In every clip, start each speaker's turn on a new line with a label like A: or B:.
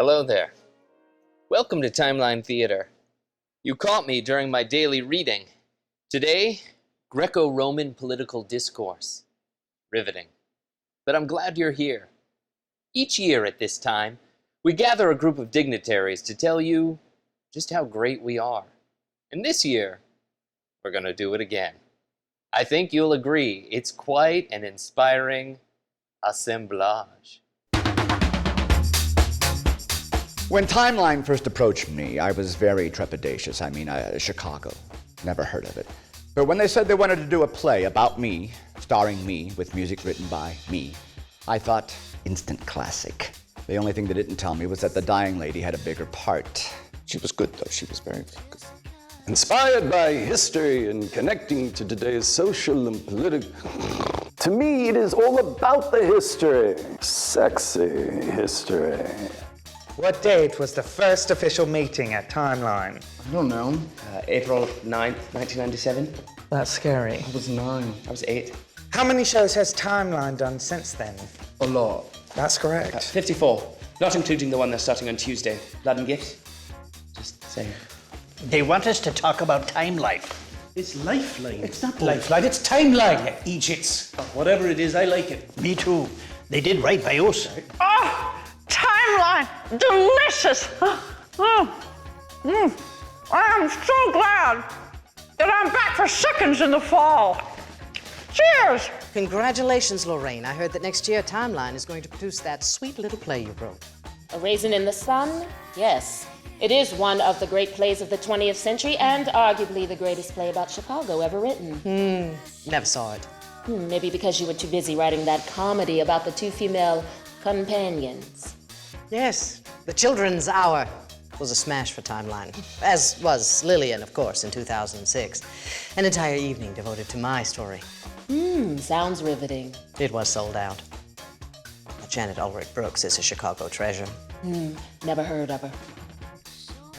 A: Hello there. Welcome to Timeline Theater. You caught me during my daily reading. Today, Greco-Roman political discourse. Riveting. But I'm glad you're here. Each year at this time, we gather a group of dignitaries to tell you just how great we are. And this year, we're going to do it again. I think you'll agree, it's quite an inspiring assemblage.
B: When Timeline first approached me, I was very trepidatious. Chicago. Never heard of it. But when they said they wanted to do a play about me, starring me, with music written by me, I thought, instant classic. The only thing they didn't tell me was that the dying lady had a bigger part.
C: She was good, though. She was very good. Inspired by history and connecting to today's social and political... To me, it is all about the history. Sexy history.
D: What date was the first official meeting at Timeline?
E: I don't know.
F: April 9th, 1997.
D: That's scary.
E: I was 9.
F: I was 8.
D: How many shows has Timeline done since then?
E: A lot.
D: That's correct.
F: 54. Not including the one that's starting on Tuesday. Blood and Gifts. Just saying.
G: They want us to talk about Timeline.
H: It's Lifeline.
G: It's not Lifeline, it's Timeline, Egypts.
H: Whatever it is, I like it.
G: Me too. They did right by us.
I: Oh, Timeline! Delicious! I am so glad that I'm back for seconds in the fall. Cheers!
J: Congratulations, Lorraine. I heard that next year Timeline is going to produce that sweet little play you wrote.
K: A Raisin in the Sun? Yes. It is one of the great plays of the 20th century and arguably the greatest play about Chicago ever written.
J: Never saw it.
K: Maybe because you were too busy writing that comedy about the two female companions.
J: Yes, The Children's Hour was a smash for Timeline, as was Lillian, of course, in 2006. An entire evening devoted to my story.
K: Sounds riveting.
J: It was sold out. Janet Ulrich Brooks is a Chicago treasure.
K: Never heard of her.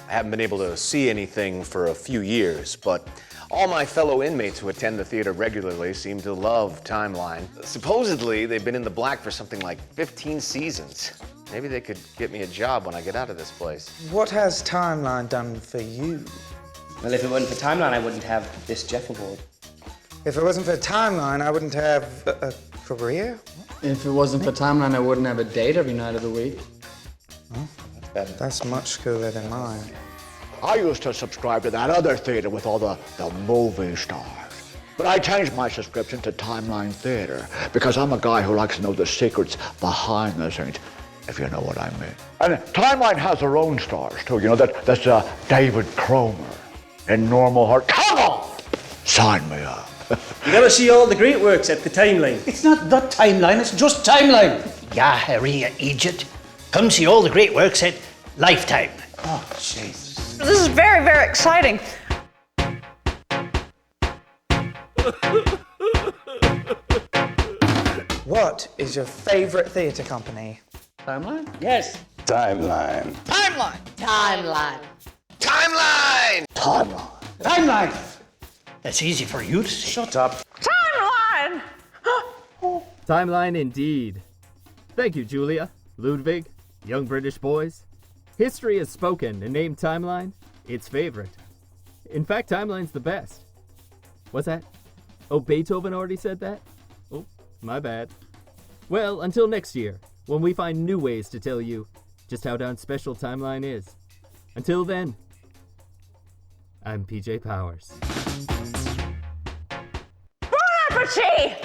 L: I haven't been able to see anything for a few years, but all my fellow inmates who attend the theater regularly seem to love Timeline. Supposedly, they've been in the black for something like 15 seasons. Maybe they could get me a job when I get out of this place.
D: What has Timeline done for you?
F: Well, if it wasn't for Timeline, I wouldn't have this Jeff Award.
D: If it wasn't for Timeline, I wouldn't have a career?
E: If it wasn't for Timeline, I wouldn't have a date every night of the week.
D: That's much cooler than mine.
B: I used to subscribe to that other theater with all the movie stars. But I changed my subscription to Timeline Theater because I'm a guy who likes to know the secrets behind the scenes, if you know what I mean. And Timeline has their own stars, too. You know, that's David Cromer and Normal Heart. Come on! Sign me up.
H: You gotta see all the great works at the Timeline.
G: It's not the Timeline, it's just Timeline. Yeah, Harry, Egypt. Come see all the great works at Lifetime.
H: Oh, Jesus.
I: This is very, very exciting.
D: What is your favorite theater company?
E: Timeline?
H: Yes.
C: Timeline.
J: Timeline!
L: Timeline!
B: Timeline.
G: Timeline! That's easy for you to say.
H: Shut up.
I: Timeline!
M: Timeline indeed. Thank you, Julia, Ludwig, young British boys. History has spoken and named Timeline its favorite. In fact, Timeline's the best. What's that? Oh, Beethoven already said that? Oh, my bad. Well, until next year, when we find new ways to tell you just how darn special Timeline is. Until then, I'm PJ Powers.
I: Bon appetit!